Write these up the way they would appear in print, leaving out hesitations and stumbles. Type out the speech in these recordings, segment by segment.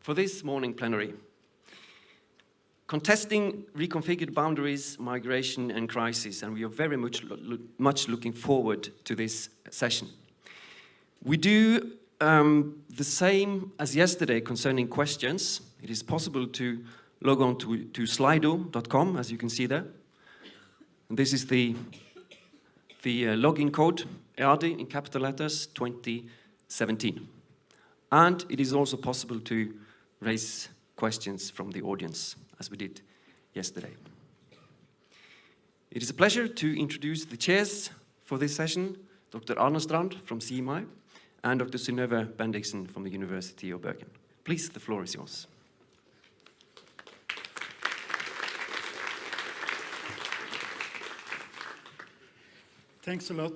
for this morning plenary. Contesting reconfigured boundaries, migration and crisis, and we are very much looking forward to this session. We do the same as yesterday concerning questions. It is possible to log on to slido.com, as you can see there. And this is the login code, Arne in capital letters 2017. And it is also possible to raise questions from the audience, as we did yesterday. It is a pleasure to introduce the chairs for this session, Dr. Arne Strand from CMI and Dr. Synnove Bendixsen from the University of Bergen. Please, the floor is yours. Thanks a lot,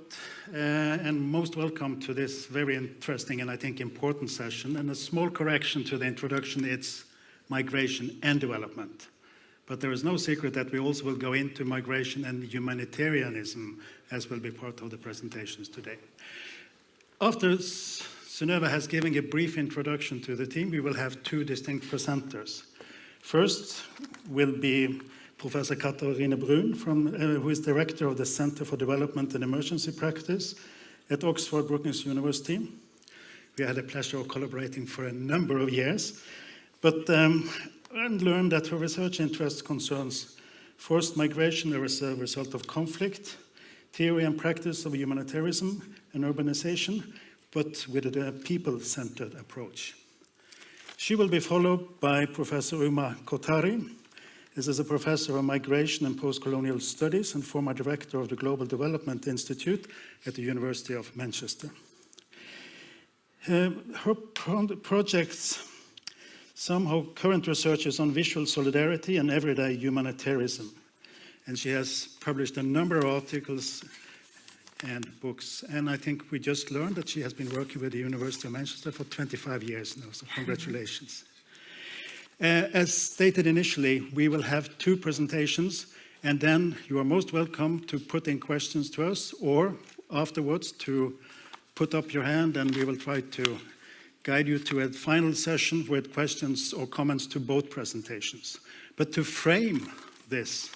and most welcome to this very interesting and I think important session. And a small correction to the introduction, it's migration and development. But there is no secret that we also will go into migration and humanitarianism, as will be part of the presentations today. After Synnove has given a brief introduction to the team, we will have two distinct presenters. First will be Professor Cathrine Brun, who is director of the Center for Development and Emergency Practice at Oxford Brookes University. We had the pleasure of collaborating for a number of years, but and learned that her research interest concerns forced migration as a result of conflict, theory and practice of humanitarianism and urbanization, but with a people-centered approach. She will be followed by Professor Uma Kothari. This is a professor of migration and post-colonial studies and former director of the Global Development Institute at the University of Manchester. Her projects somehow current research is on visual solidarity and everyday humanitarianism. And she has published a number of articles and books. And I think we just learned that she has been working with the University of Manchester for 25 years now, so congratulations. As stated initially, we will have two presentations, and then you are most welcome to put in questions to us, or afterwards to put up your hand, and we will try to guide you to a final session with questions or comments to both presentations. But to frame this,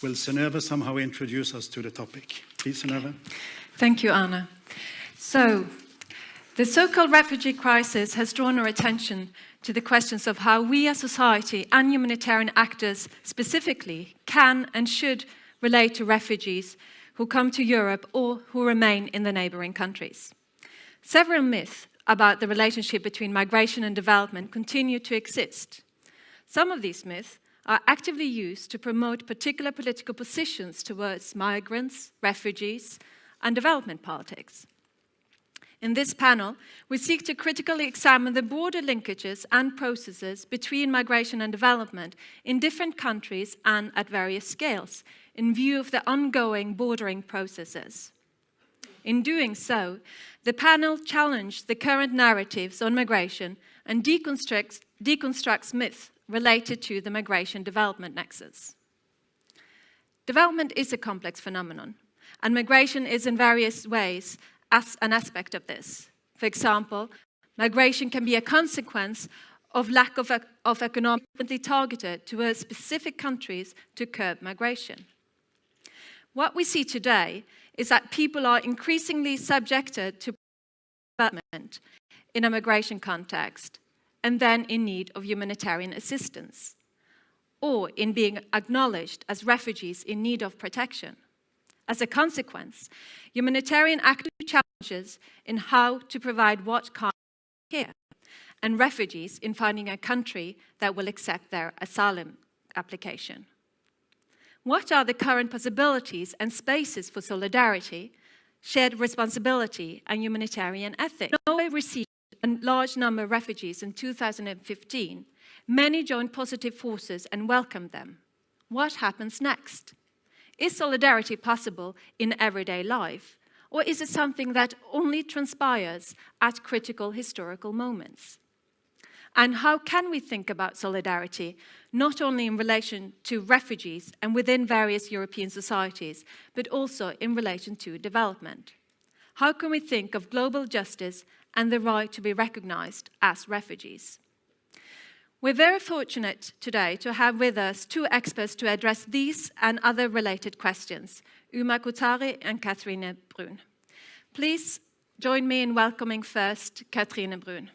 will Synnove somehow introduce us to the topic? Please, Synnove. Thank you, Arne. So, the so-called refugee crisis has drawn our attention to the questions of how we as society and humanitarian actors specifically can and should relate to refugees who come to Europe or who remain in the neighboring countries. Several myths about the relationship between migration and development continue to exist. Some of these myths are actively used to promote particular political positions towards migrants, refugees, and development politics. In this panel, we seek to critically examine the broader linkages and processes between migration and development in different countries and at various scales, in view of the ongoing bordering processes. In doing so, the panel challenged the current narratives on migration and deconstructs myths related to the migration-development nexus. Development is a complex phenomenon, and migration is in various ways as an aspect of this. For example, migration can be a consequence of lack of economically targeted towards specific countries to curb migration. What we see today is that people are increasingly subjected to development in a migration context and then in need of humanitarian assistance, or in being acknowledged as refugees in need of protection. As a consequence, humanitarian active challenges in how to provide what kind of care, and refugees in finding a country that will accept their asylum application. What are the current possibilities and spaces for solidarity, shared responsibility, and humanitarian ethics? Norway received a large number of refugees in 2015. Many joined positive forces and welcomed them. What happens next? Is solidarity possible in everyday life, or is it something that only transpires at critical historical moments? And how can we think about solidarity, not only in relation to refugees and within various European societies, but also in relation to development? How can we think of global justice and the right to be recognized as refugees? We're very fortunate today to have with us two experts to address these and other related questions, Uma Kotari and Cathrine Brun. Please join me in welcoming first Cathrine Brun.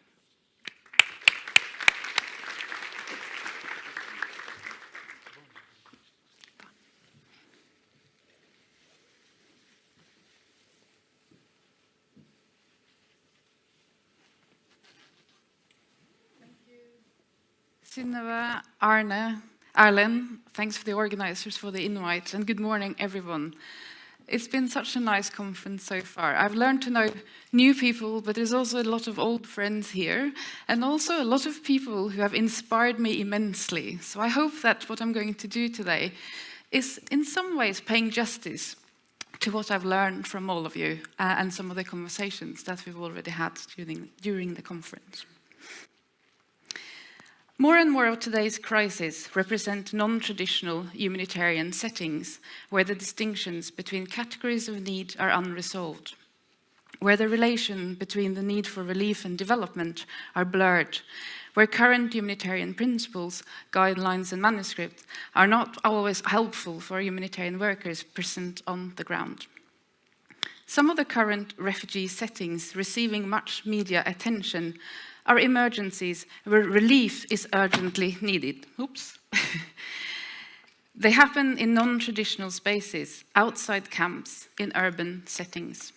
Synnove, Arne, thanks for the organizers for the invite, and good morning, everyone. It's been such a nice conference so far. I've learned to know new people, but there's also a lot of old friends here, and also a lot of people who have inspired me immensely. So I hope that what I'm going to do today is in some ways paying justice to what I've learned from all of you and some of the conversations that we've already had during the conference. More and more of today's crises represent non-traditional humanitarian settings where the distinctions between categories of need are unresolved, where the relation between the need for relief and development are blurred, where current humanitarian principles, guidelines and manuscripts are not always helpful for humanitarian workers present on the ground. Some of the current refugee settings receiving much media attention are emergencies where relief is urgently needed. Oops. They happen in non-traditional spaces, outside camps, in urban settings.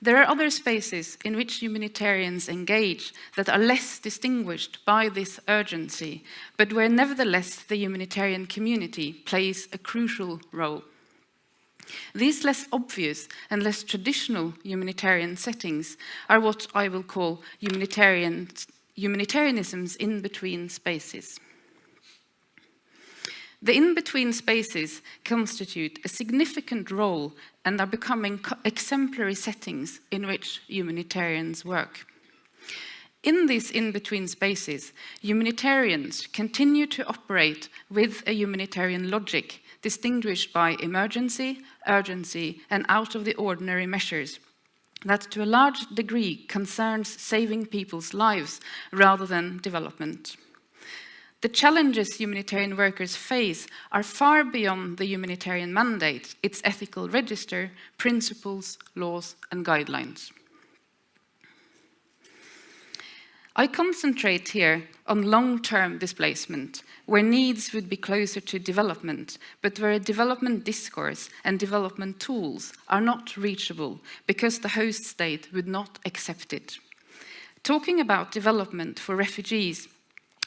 There are other spaces in which humanitarians engage that are less distinguished by this urgency, but where nevertheless the humanitarian community plays a crucial role. These less obvious and less traditional humanitarian settings are what I will call Humanitarianisms in between spaces. The in-between spaces constitute a significant role and are becoming exemplary settings in which humanitarians work. In these in-between spaces, humanitarians continue to operate with a humanitarian logic distinguished by emergency, urgency, and out-of-the-ordinary measures that to a large degree concerns saving people's lives rather than development. The challenges humanitarian workers face are far beyond the humanitarian mandate, its ethical register, principles, laws, and guidelines. I concentrate here on long-term displacement, where needs would be closer to development, but where a development discourse and development tools are not reachable because the host state would not accept it. Talking about development for refugees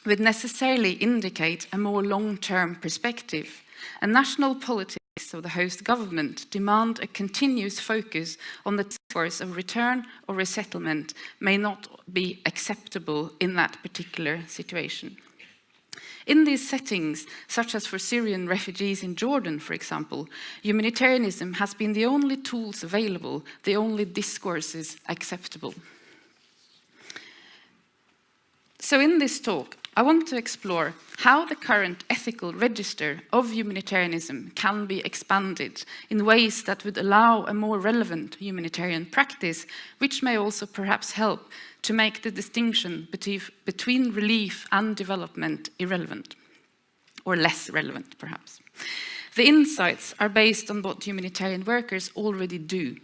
would necessarily indicate a more long-term perspective, and national politics of the host government demand a continuous focus on the discourse of return or resettlement may not be acceptable in that particular situation. In these settings, such as for Syrian refugees in Jordan, for example, humanitarianism has been the only tools available, the only discourses acceptable. So in this talk, I want to explore how the current ethical register of humanitarianism can be expanded in ways that would allow a more relevant humanitarian practice, which may also perhaps help to make the distinction between relief and development irrelevant, or less relevant perhaps. The insights are based on what humanitarian workers already do.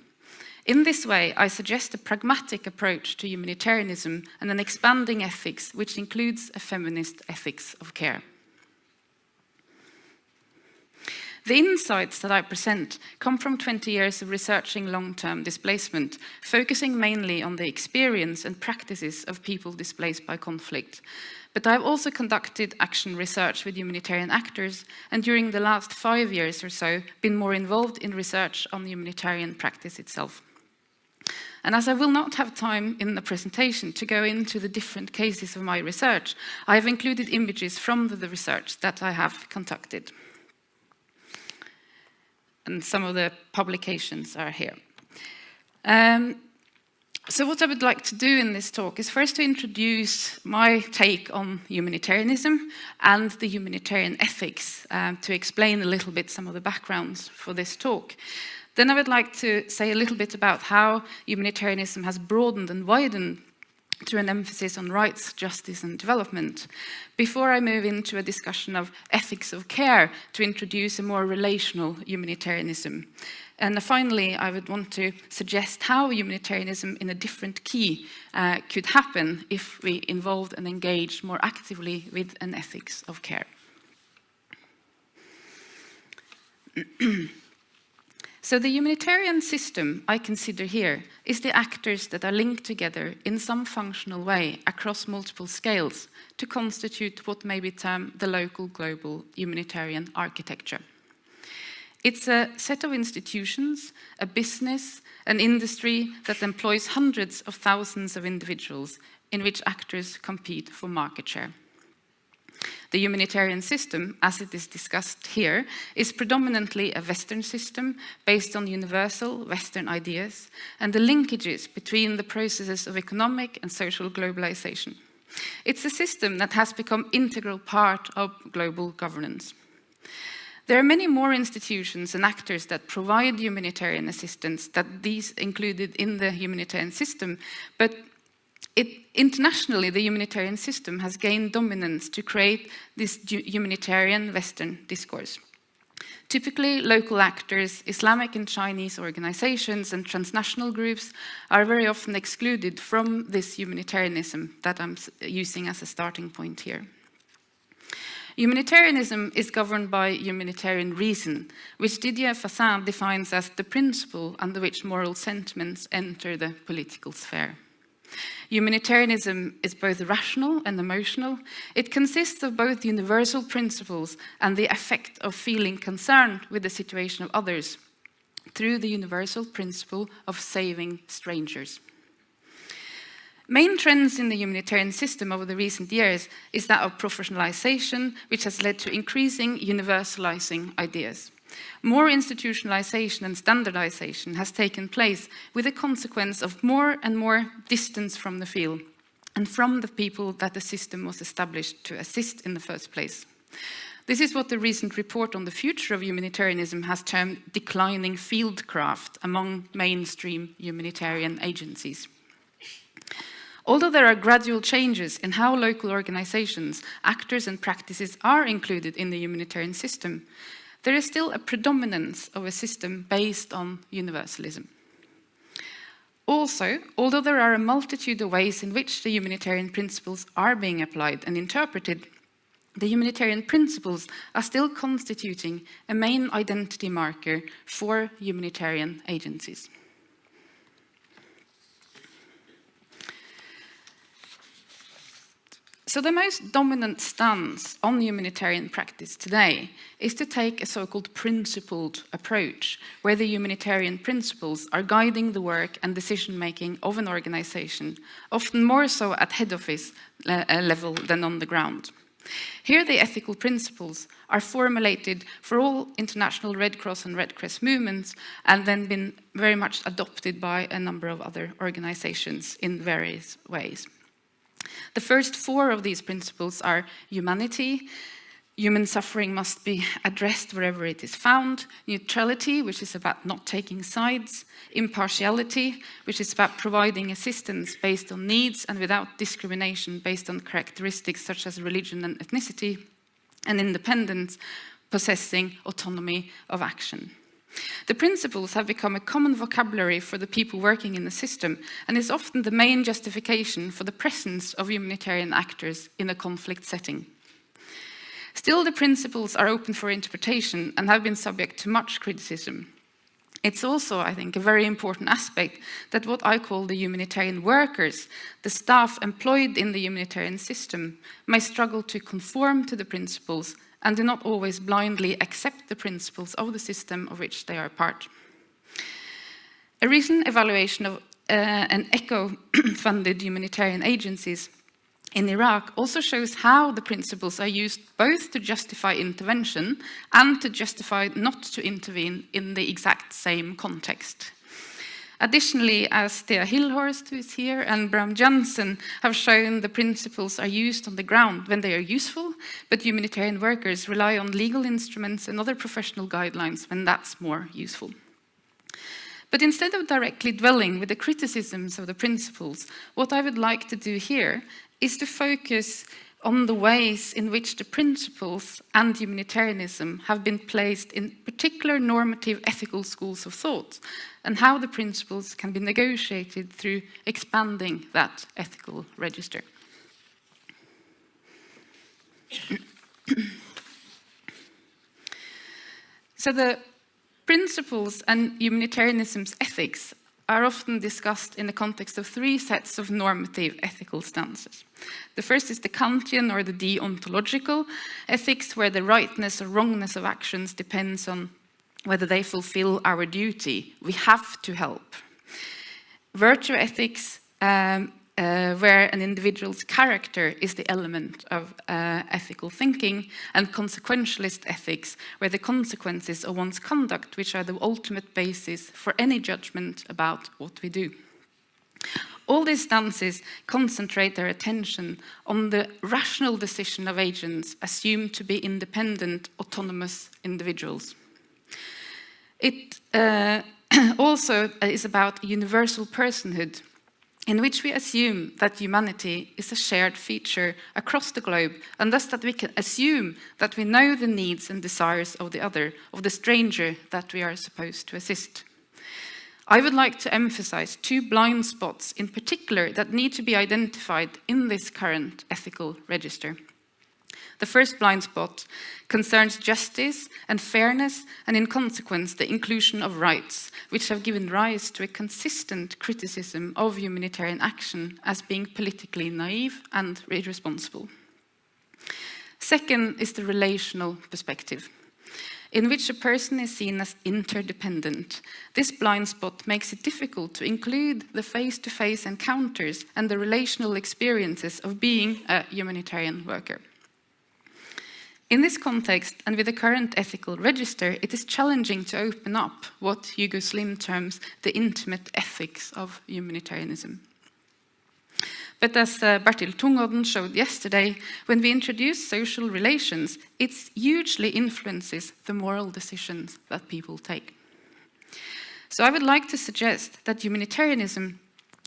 In this way, I suggest a pragmatic approach to humanitarianism and an expanding ethics, which includes a feminist ethics of care. The insights that I present come from 20 years of researching long-term displacement, focusing mainly on the experience and practices of people displaced by conflict. But I've also conducted action research with humanitarian actors, and during the last 5 years or so, been more involved in research on humanitarian practice itself. And as I will not have time in the presentation to go into the different cases of my research, I have included images from the research that I have conducted. And some of the publications are here. So what I would like to do in this talk is first to introduce my take on humanitarianism and the humanitarian ethics, to explain a little bit some of the backgrounds for this talk. Then I would like to say a little bit about how humanitarianism has broadened and widened to an emphasis on rights, justice, and development, before I move into a discussion of ethics of care to introduce a more relational humanitarianism. And finally, I would want to suggest how humanitarianism in a different key could happen if we involved and engaged more actively with an ethics of care. So the humanitarian system I consider here is the actors that are linked together in some functional way across multiple scales to constitute what may be termed the local global humanitarian architecture. It's a set of institutions, a business, an industry that employs hundreds of thousands of individuals in which actors compete for market share. The humanitarian system, as it is discussed here, is predominantly a Western system based on universal Western ideas and the linkages between the processes of economic and social globalization. It's a system that has become an integral part of global governance. There are many more institutions and actors that provide humanitarian assistance than these included in the humanitarian system, but internationally, the humanitarian system has gained dominance to create this humanitarian Western discourse. Typically, local actors, Islamic and Chinese organizations, and transnational groups are very often excluded from this humanitarianism that I'm using as a starting point here. Humanitarianism is governed by humanitarian reason, which Didier Fassin defines as the principle under which moral sentiments enter the political sphere. Humanitarianism is both rational and emotional. It consists of both universal principles and the effect of feeling concerned with the situation of others through the universal principle of saving strangers. Main trends in the humanitarian system over the recent years is that of professionalization, which has led to increasing universalizing ideas. More institutionalization and standardization has taken place with the consequence of more and more distance from the field and from the people that the system was established to assist in the first place. This is what the recent report on the future of humanitarianism has termed declining fieldcraft among mainstream humanitarian agencies. Although there are gradual changes in how local organizations, actors, and practices are included in the humanitarian system, there is still a predominance of a system based on universalism. Also, although there are a multitude of ways in which the humanitarian principles are being applied and interpreted, the humanitarian principles are still constituting a main identity marker for humanitarian agencies. So the most dominant stance on humanitarian practice today is to take a so-called principled approach, where the humanitarian principles are guiding the work and decision-making of an organization, often more so at head office level than on the ground. Here the ethical principles are formulated for all international Red Cross and Red Crescent movements and then been very much adopted by a number of other organizations in various ways. The first four of these principles are humanity. Human suffering must be addressed wherever it is found. Neutrality, which is about not taking sides. Impartiality, which is about providing assistance based on needs and without discrimination based on characteristics such as religion and ethnicity. And independence, possessing autonomy of action. The principles have become a common vocabulary for the people working in the system and is often the main justification for the presence of humanitarian actors in a conflict setting. Still, the principles are open for interpretation and have been subject to much criticism. It's also, I think, a very important aspect that what I call the humanitarian workers, the staff employed in the humanitarian system, may struggle to conform to the principles and do not always blindly accept the principles of the system of which they are part. A recent evaluation of an ECHO-funded humanitarian agencies in Iraq also shows how the principles are used both to justify intervention and to justify not to intervene in the exact same context. Additionally, as Thea Hillhorst, who is here, and Bram Jansen have shown, the principles are used on the ground when they are useful, but humanitarian workers rely on legal instruments and other professional guidelines when that's more useful. But instead of directly dwelling with the criticisms of the principles, what I would like to do here is to focus on the ways in which the principles and humanitarianism have been placed in particular normative ethical schools of thought, and how the principles can be negotiated through expanding that ethical register. So the principles and humanitarianism's ethics are often discussed in the context of three sets of normative ethical stances. The first is the Kantian or the deontological ethics, where the rightness or wrongness of actions depends on whether they fulfill our duty. We have to help. Virtue ethics, where an individual's character is the element of ethical thinking, and consequentialist ethics, where the consequences of one's conduct, which are the ultimate basis for any judgment about what we do. All these stances concentrate their attention on the rational decision of agents assumed to be independent, autonomous individuals. It also is about universal personhood, in which we assume that humanity is a shared feature across the globe, and thus that we can assume that we know the needs and desires of the other, of the stranger that we are supposed to assist. I would like to emphasize two blind spots in particular that need to be identified in this current ethical register. The first blind spot concerns justice and fairness, and in consequence the inclusion of rights, which have given rise to a consistent criticism of humanitarian action as being politically naive and irresponsible. Second is the relational perspective, in which a person is seen as interdependent. This blind spot makes it difficult to include the face-to-face encounters and the relational experiences of being a humanitarian worker. In this context, and with the current ethical register, it is challenging to open up what Hugo Slim terms the intimate ethics of humanitarianism. But as Bertil Tungodden showed yesterday, when we introduce social relations, it hugely influences the moral decisions that people take. So I would like to suggest that humanitarianism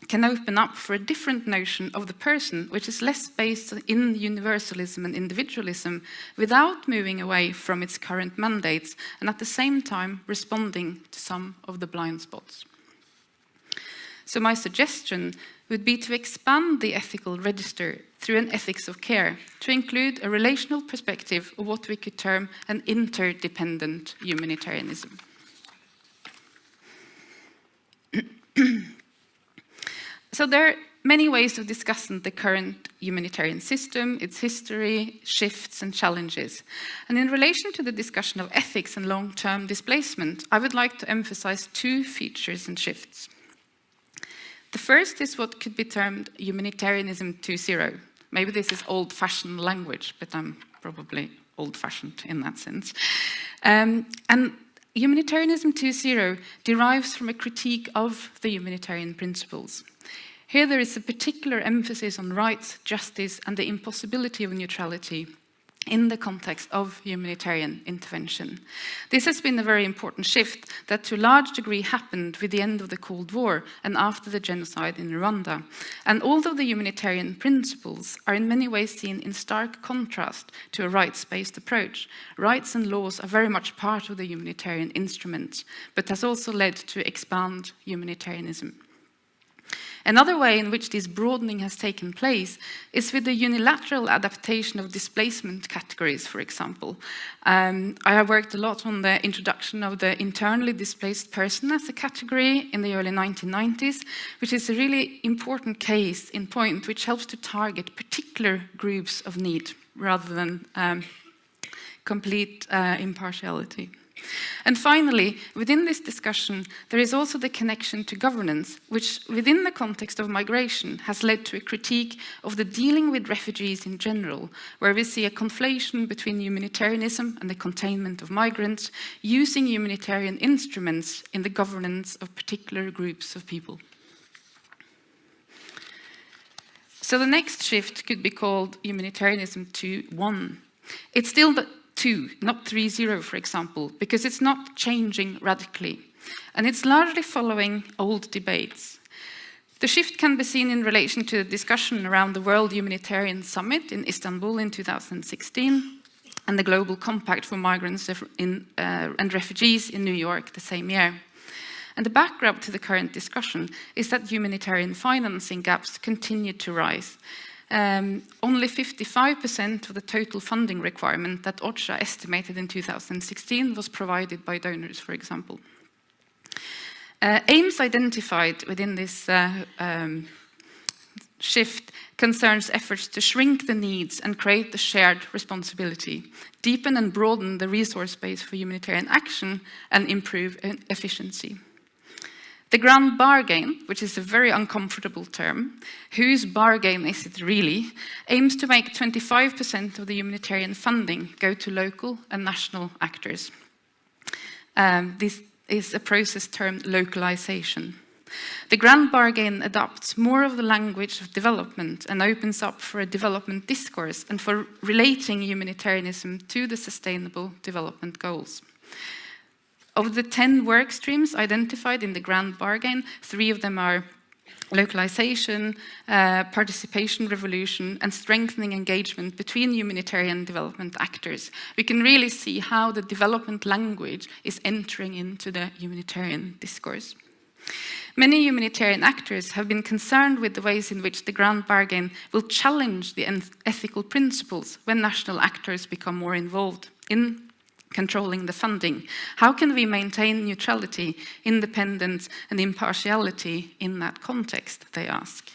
can open up for a different notion of the person, which is less based in universalism and individualism, without moving away from its current mandates, and at the same time responding to some of the blind spots. So my suggestion would be to expand the ethical register through an ethics of care, to include a relational perspective of what we could term an interdependent humanitarianism. So there are many ways of discussing the current humanitarian system, its history, shifts and challenges. And in relation to the discussion of ethics and long-term displacement, I would like to emphasize two features and shifts. The first is what could be termed Humanitarianism 2.0. Maybe this is old-fashioned language, but I'm probably old-fashioned in that sense. And Humanitarianism 2.0 derives from a critique of the humanitarian principles. Here there is a particular emphasis on rights, justice, and the impossibility of neutrality in the context of humanitarian intervention. This has been a very important shift that to a large degree happened with the end of the Cold War and after the genocide in Rwanda. And although the humanitarian principles are in many ways seen in stark contrast to a rights-based approach, rights and laws are very much part of the humanitarian instrument, but has also led to expand humanitarianism. Another way in which this broadening has taken place is with the unilateral adaptation of displacement categories, for example. I have worked a lot on the introduction of the internally displaced person as a category in the early 1990s, which is a really important case in point, which helps to target particular groups of need rather than complete impartiality. And finally, within this discussion, there is also the connection to governance, which within the context of migration has led to a critique of the dealing with refugees in general, where we see a conflation between humanitarianism and the containment of migrants, using humanitarian instruments in the governance of particular groups of people. So the next shift could be called Humanitarianism 2.1. It's still the 2, not 3.0, for example, because it's not changing radically. And it's largely following old debates. The shift can be seen in relation to the discussion around the World Humanitarian Summit in Istanbul in 2016 and the Global Compact for Migrants and Refugees in New York the same year. And the backdrop to the current discussion is that humanitarian financing gaps continue to rise. Only 55% of the total funding requirement that OCHA estimated in 2016 was provided by donors, for example. Aims identified within this shift concerns efforts to shrink the needs and create the shared responsibility, deepen and broaden the resource base for humanitarian action, and improve efficiency. The grand bargain, which is a very uncomfortable term, whose bargain is it really, aims to make 25% of the humanitarian funding go to local and national actors. This is a process termed localization. The grand bargain adopts more of the language of development and opens up for a development discourse and for relating humanitarianism to the sustainable development goals. Of the 10 work streams identified in the grand bargain, 3 of them are localization, participation revolution, and strengthening engagement between humanitarian development actors. We can really see how the development language is entering into the humanitarian discourse. Many humanitarian actors have been concerned with the ways in which the grand bargain will challenge the ethical principles when national actors become more involved in controlling the funding. How can we maintain neutrality, independence, and impartiality in that context, they ask.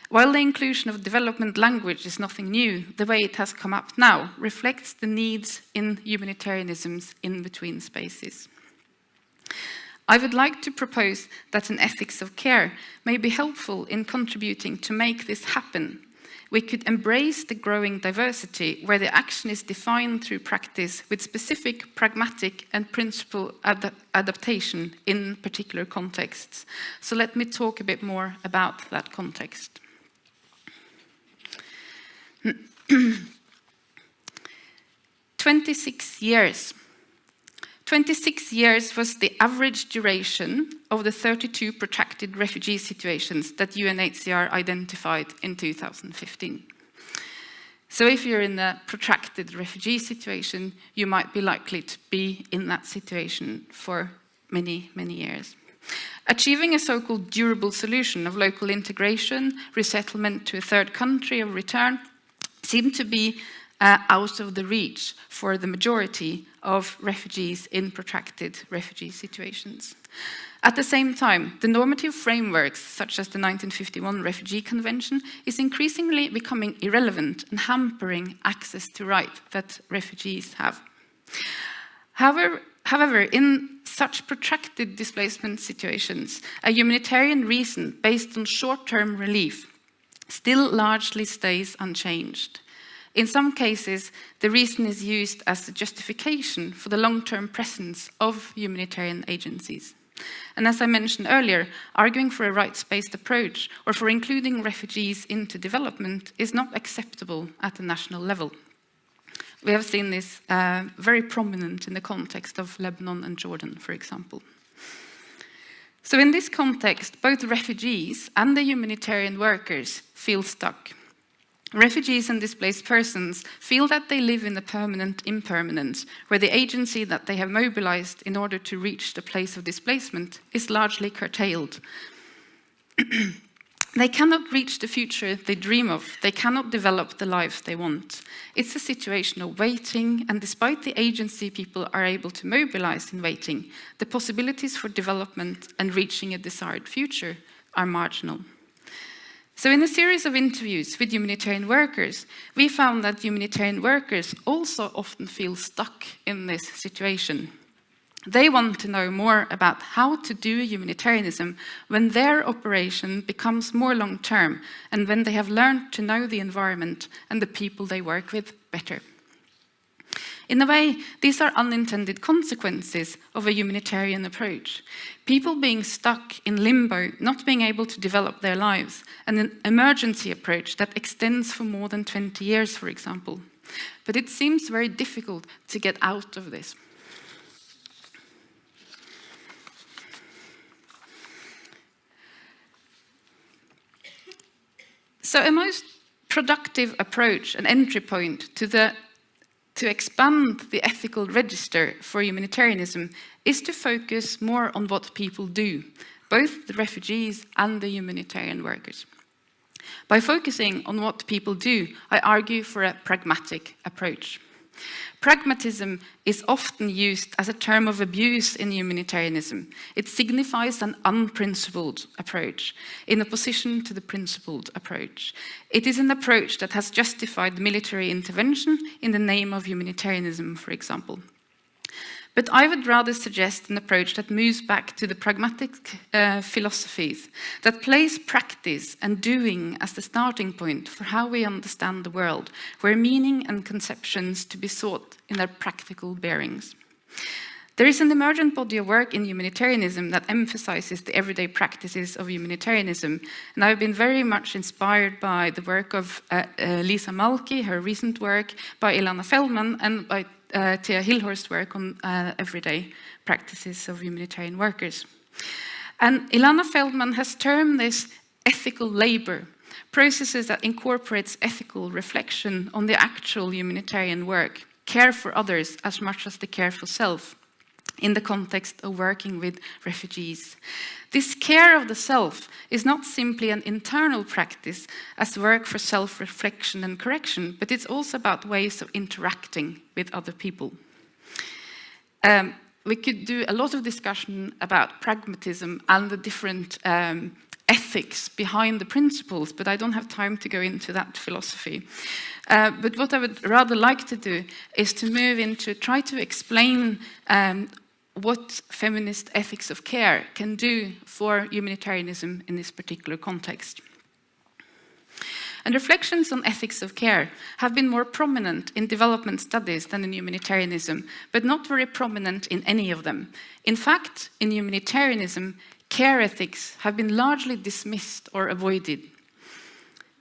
While the inclusion of development language is nothing new, the way it has come up now reflects the needs in humanitarianism's in-between spaces. I would like to propose that an ethics of care may be helpful in contributing to make this happen. We could embrace the growing diversity where the action is defined through practice with specific pragmatic and principle adaptation in particular contexts. So let me talk a bit more about that context. 26 years. 26 years was the average duration of the 32 protracted refugee situations that UNHCR identified in 2015. So if you're in a protracted refugee situation, you might be likely to be in that situation for many, many years. Achieving a so-called durable solution of local integration, resettlement to a third country of return, seemed to be out of the reach for the majority of refugees in protracted refugee situations. At the same time, the normative frameworks, such as the 1951 Refugee Convention, is increasingly becoming irrelevant and hampering access to rights that refugees have. However, in such protracted displacement situations, a humanitarian reason based on short-term relief still largely stays unchanged. In some cases, the reason is used as a justification for the long-term presence of humanitarian agencies. And as I mentioned earlier, arguing for a rights-based approach or for including refugees into development is not acceptable at the national level. We have seen this very prominent in the context of Lebanon and Jordan, for example. So in this context, both refugees and the humanitarian workers feel stuck. Refugees and displaced persons feel that they live in a permanent impermanence, where the agency that they have mobilized in order to reach the place of displacement is largely curtailed. They cannot reach the future they dream of. They cannot develop the lives they want. It's a situation of waiting, and despite the agency people are able to mobilize in waiting, the possibilities for development and reaching a desired future are marginal. So in a series of interviews with humanitarian workers, we found that humanitarian workers also often feel stuck in this situation. They want to know more about how to do humanitarianism when their operation becomes more long-term and when they have learned to know the environment and the people they work with better. In a way, these are unintended consequences of a humanitarian approach. People being stuck in limbo, not being able to develop their lives, and an emergency approach that extends for more than 20 years, for example. But it seems very difficult to get out of this. So a most productive approach, an entry point to expand the ethical register for humanitarianism is to focus more on what people do, both the refugees and the humanitarian workers. By focusing on what people do, I argue for a pragmatic approach. Pragmatism is often used as a term of abuse in humanitarianism. It signifies an unprincipled approach, in opposition to the principled approach. It is an approach that has justified military intervention in the name of humanitarianism, for example. But I would rather suggest an approach that moves back to the pragmatic philosophies, that place practice and doing as the starting point for how we understand the world, where meaning and conceptions to be sought in their practical bearings. There is an emergent body of work in humanitarianism that emphasizes the everyday practices of humanitarianism, and I've been very much inspired by the work of Lisa Malky, her recent work, by Ilana Feldman, and by Thea Hilhorst's work on everyday practices of humanitarian workers. And Ilana Feldman has termed this ethical labor, processes that incorporates ethical reflection on the actual humanitarian work, care for others as much as the care for self, in the context of working with refugees. This care of the self is not simply an internal practice as work for self-reflection and correction, but it's also about ways of interacting with other people. We could do a lot of discussion about pragmatism and the different ethics behind the principles, but I don't have time to go into that philosophy. But what I would rather like to do is to move into try to explain what feminist ethics of care can do for humanitarianism in this particular context. And reflections on ethics of care have been more prominent in development studies than in humanitarianism, but not very prominent in any of them. In fact, in humanitarianism, care ethics have been largely dismissed or avoided.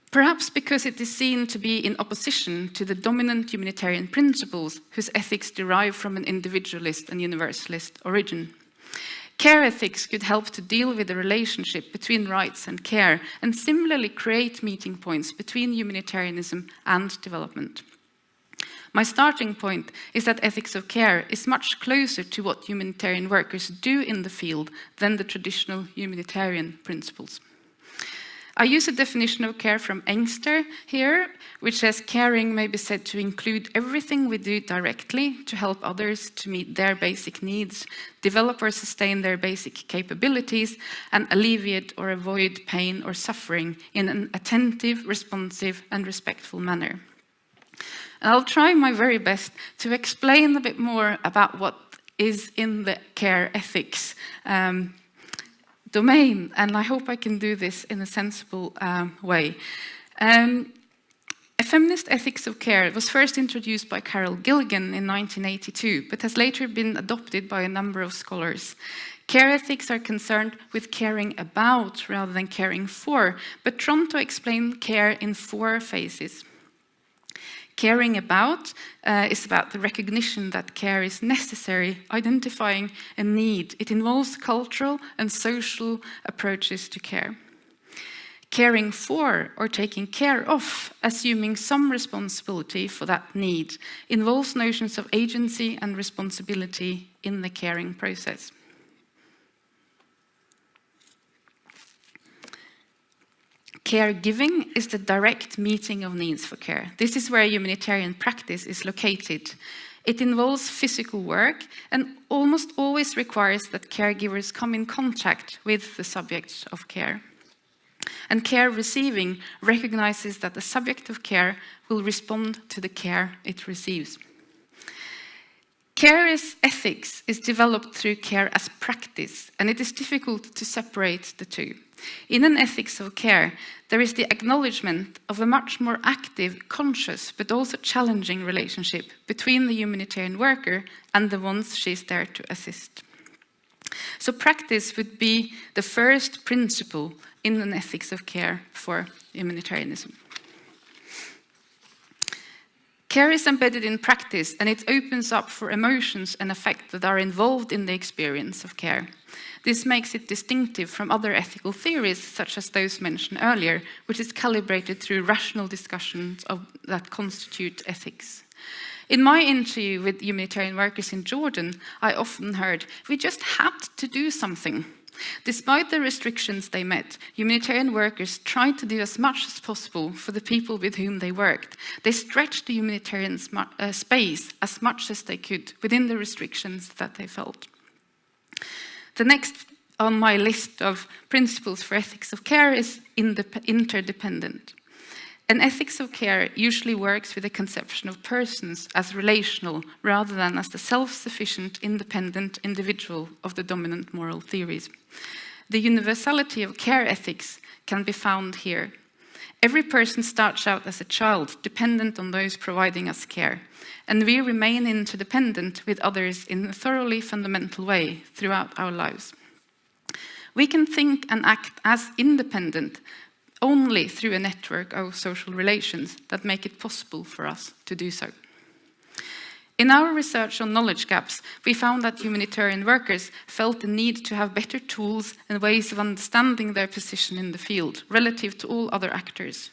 Perhaps because it is seen to be in opposition to the dominant humanitarian principles whose ethics derive from an individualist and universalist origin. Care ethics could help to deal with the relationship between rights and care, and similarly create meeting points between humanitarianism and development. My starting point is that ethics of care is much closer to what humanitarian workers do in the field than the traditional humanitarian principles. I use a definition of care from Engster here, which says caring may be said to include everything we do directly to help others to meet their basic needs, develop or sustain their basic capabilities, and alleviate or avoid pain or suffering in an attentive, responsive, and respectful manner. And I'll try my very best to explain a bit more about what is in the care ethics domain, and I hope I can do this in a sensible way. A feminist ethics of care was first introduced by Carol Gilligan in 1982, but has later been adopted by a number of scholars. Care ethics are concerned with caring about rather than caring for, but Tronto explained care in 4 phases. Caring about is about the recognition that care is necessary, identifying a need. It involves cultural and social approaches to care. Caring for, or taking care of, assuming some responsibility for that need, involves notions of agency and responsibility in the caring process. Caregiving is the direct meeting of needs for care. This is where humanitarian practice is located. It involves physical work and almost always requires that caregivers come in contact with the subject of care. And care receiving recognizes that the subject of care will respond to the care it receives. Care as ethics is developed through care as practice, and it is difficult to separate the two. In an ethics of care, there is the acknowledgement of a much more active, conscious, but also challenging relationship between the humanitarian worker and the ones she is there to assist. So practice would be the first principle in an ethics of care for humanitarianism. Care is embedded in practice, and it opens up for emotions and affect that are involved in the experience of care. This makes it distinctive from other ethical theories, such as those mentioned earlier, which is calibrated through rational discussions that constitute ethics. In my interview with humanitarian workers in Jordan, I often heard, "We just had to do something." Despite the restrictions they met, humanitarian workers tried to do as much as possible for the people with whom they worked. They stretched the humanitarian space as much as they could within the restrictions that they felt. The next on my list of principles for ethics of care is interdependent. An ethics of care usually works with a conception of persons as relational rather than as the self-sufficient, independent individual of the dominant moral theories. The universality of care ethics can be found here. Every person starts out as a child, dependent on those providing us care, and we remain interdependent with others in a thoroughly fundamental way throughout our lives. We can think and act as independent only through a network of social relations that make it possible for us to do so. In our research on knowledge gaps, we found that humanitarian workers felt the need to have better tools and ways of understanding their position in the field relative to all other actors.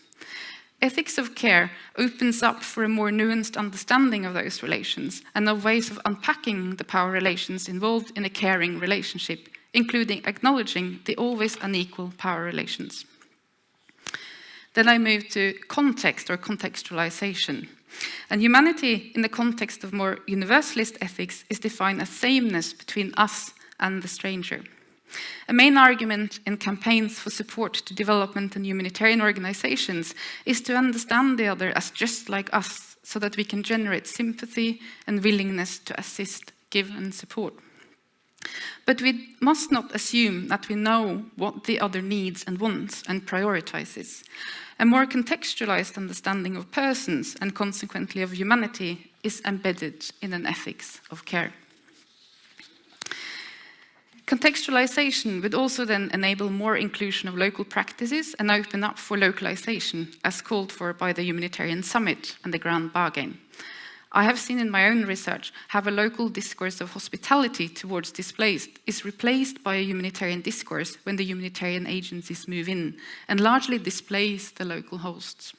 Ethics of care opens up for a more nuanced understanding of those relations and of ways of unpacking the power relations involved in a caring relationship, including acknowledging the always unequal power relations. Then I move to context or contextualization. And humanity in the context of more universalist ethics is defined as sameness between us and the stranger. A main argument in campaigns for support to development and humanitarian organizations is to understand the other as just like us so that we can generate sympathy and willingness to assist, give and support. But we must not assume that we know what the other needs and wants and prioritizes. A more contextualized understanding of persons and consequently of humanity is embedded in an ethics of care. Contextualization would also then enable more inclusion of local practices and open up for localization, as called for by the Humanitarian Summit and the Grand Bargain. I have seen in my own research how a local discourse of hospitality towards displaced is replaced by a humanitarian discourse when the humanitarian agencies move in and largely displace the local hosts.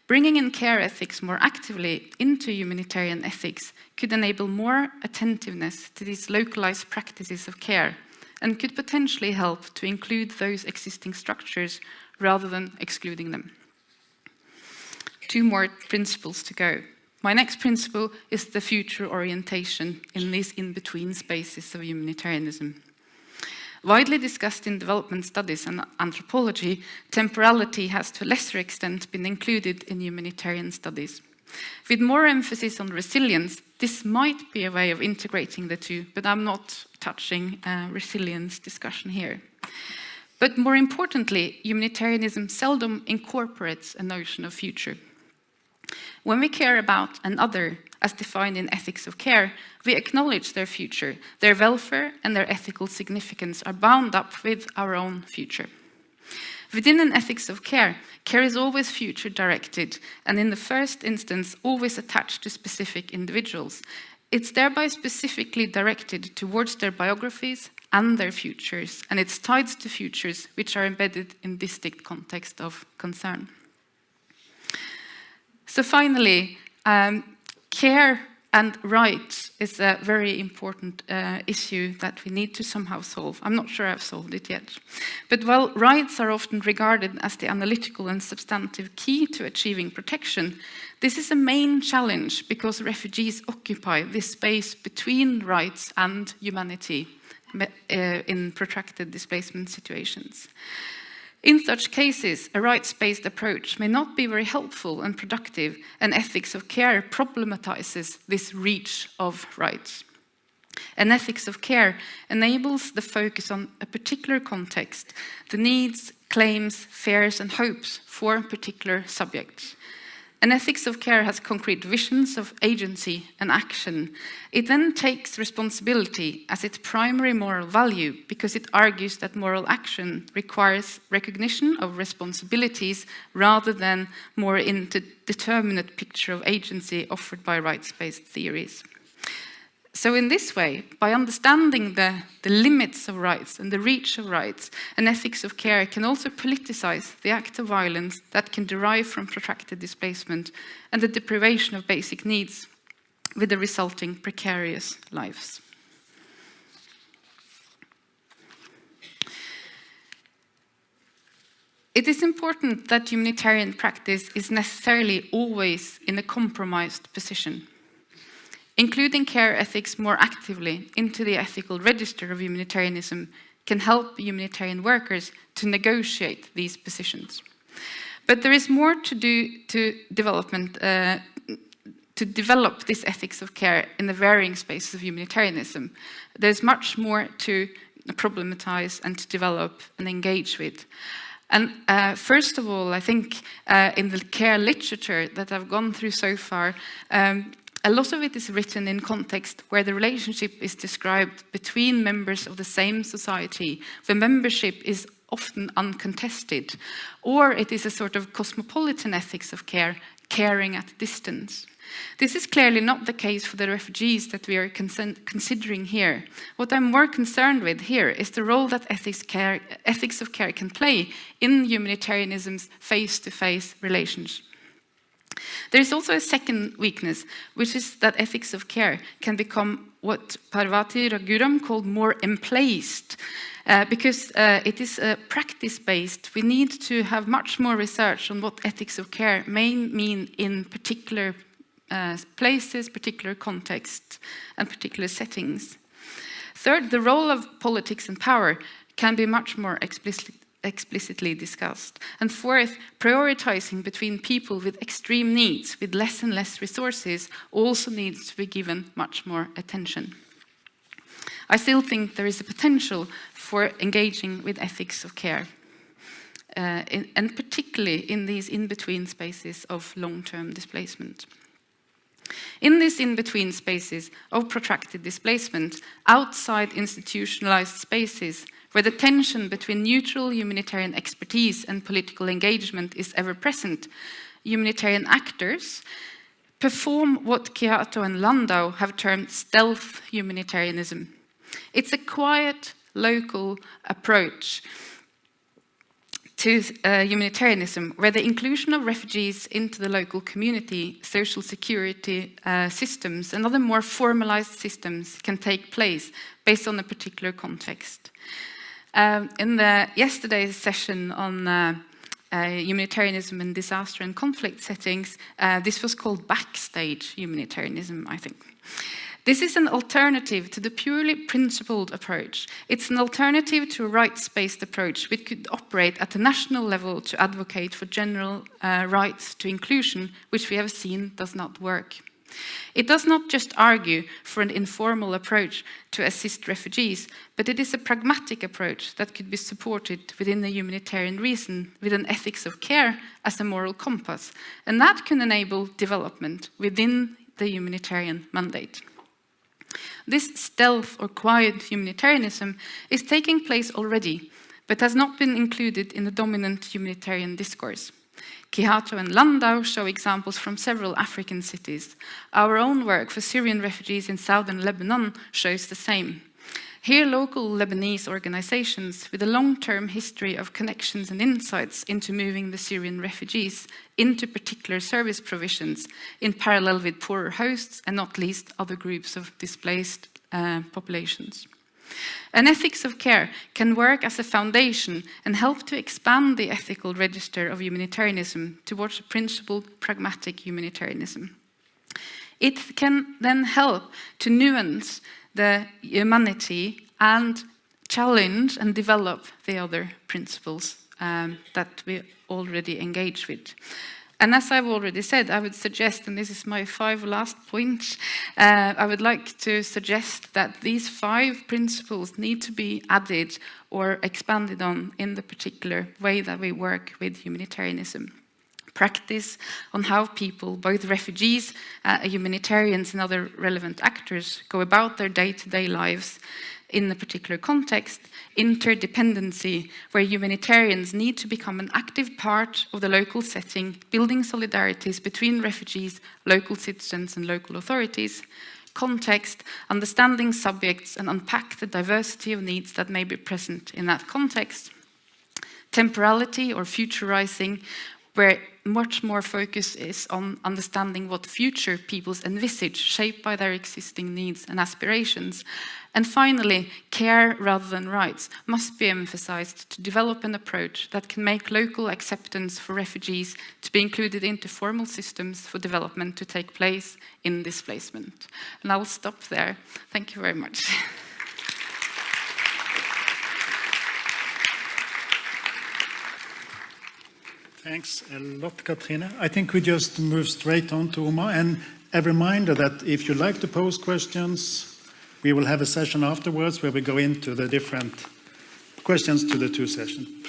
Bringing in care ethics more actively into humanitarian ethics could enable more attentiveness to these localized practices of care and could potentially help to include those existing structures rather than excluding them. 2 more principles to go. My next principle is the future orientation in these in-between spaces of humanitarianism. Widely discussed in development studies and anthropology, temporality has to a lesser extent been included in humanitarian studies. With more emphasis on resilience, this might be a way of integrating the two, but I'm not touching resilience discussion here. But more importantly, humanitarianism seldom incorporates a notion of future. When we care about an other, as defined in ethics of care, we acknowledge their future, their welfare and their ethical significance are bound up with our own future. Within an ethics of care, care is always future-directed and in the first instance always attached to specific individuals. It's thereby specifically directed towards their biographies and their futures, and it's tied to futures which are embedded in distinct context of concern. So finally, care and rights is a very important issue that we need to somehow solve. I'm not sure I've solved it yet. But while rights are often regarded as the analytical and substantive key to achieving protection, this is a main challenge because refugees occupy this space between rights and humanity in protracted displacement situations. In such cases, a rights-based approach may not be very helpful and productive, and ethics of care problematizes this reach of rights. An ethics of care enables the focus on a particular context, the needs, claims, fears, and hopes for particular subjects. An ethics of care has concrete visions of agency and action. It then takes responsibility as its primary moral value because it argues that moral action requires recognition of responsibilities rather than more indeterminate picture of agency offered by rights-based theories. So in this way, by understanding the limits of rights and the reach of rights, an ethics of care can also politicize the act of violence that can derive from protracted displacement and the deprivation of basic needs, with the resulting precarious lives. It is important that humanitarian practice is necessarily always in a compromised position. Including care ethics more actively into the ethical register of humanitarianism can help humanitarian workers to negotiate these positions. But there is more to do to develop this ethics of care in the varying spaces of humanitarianism. There's much more to problematize and to develop and engage with. And first of all, I think in the care literature that I've gone through so far, a lot of it is written in context where the relationship is described between members of the same society, where membership is often uncontested, or it is a sort of cosmopolitan ethics of care, caring at distance. This is clearly not the case for the refugees that we are considering here. What I'm more concerned with here is the role that ethics of care can play in humanitarianism's face-to-face relations. There is also a second weakness, which is that ethics of care can become what Parvati Raghuram called more emplaced. Because it is practice-based, we need to have much more research on what ethics of care may mean in particular places, particular contexts, and particular settings. Third, the role of politics and power can be much more explicitly discussed. And fourth, prioritizing between people with extreme needs, with less and less resources, also needs to be given much more attention. I still think there is a potential for engaging with ethics of care, and particularly in these in-between spaces of long-term displacement. In these in-between spaces of protracted displacement, outside institutionalized spaces, where the tension between neutral humanitarian expertise and political engagement is ever present, humanitarian actors perform what Kihato and Landau have termed stealth humanitarianism. It's a quiet, local approach to humanitarianism, where the inclusion of refugees into the local community, social security systems, and other more formalized systems can take place based on a particular context. In yesterday's session on humanitarianism in disaster and conflict settings, this was called backstage humanitarianism, I think. This is an alternative to the purely principled approach. It's an alternative to a rights-based approach which could operate at the national level to advocate for general rights to inclusion, which we have seen does not work. It does not just argue for an informal approach to assist refugees, but it is a pragmatic approach that could be supported within the humanitarian reason with an ethics of care as a moral compass, and that can enable development within the humanitarian mandate. This stealth or quiet humanitarianism is taking place already, but has not been included in the dominant humanitarian discourse. Kihato and Landau show examples from several African cities. Our own work for Syrian refugees in southern Lebanon shows the same. Here, local Lebanese organizations with a long-term history of connections and insights into moving the Syrian refugees into particular service provisions in parallel with poorer hosts and not least other groups of displaced populations. An ethics of care can work as a foundation and help to expand the ethical register of humanitarianism towards a principled, pragmatic humanitarianism. It can then help to nuance the humanity and challenge and develop the other principles that we already engage with. And as I've already said, I would suggest, and this is my 5 last points, I would like to suggest that these 5 principles need to be added or expanded on in the particular way that we work with humanitarianism. Practice on how people, both refugees, humanitarians and other relevant actors, go about their day-to-day lives in a particular context. Interdependency, where humanitarians need to become an active part of the local setting, building solidarities between refugees, local citizens and local authorities. context, understanding subjects, and unpack the diversity of needs that may be present in that context. Temporality or futurizing, where much more focus is on understanding what future peoples envisage, shaped by their existing needs and aspirations. And finally, care rather than rights must be emphasized to develop an approach that can make local acceptance for refugees to be included into formal systems for development to take place in displacement. And I will stop there. Thank you very much. Thanks a lot, Cathrine. I think we just move straight on to Uma. And a reminder that if you'd like to pose questions, we will have a session afterwards where we go into the different questions to the two sessions. Please.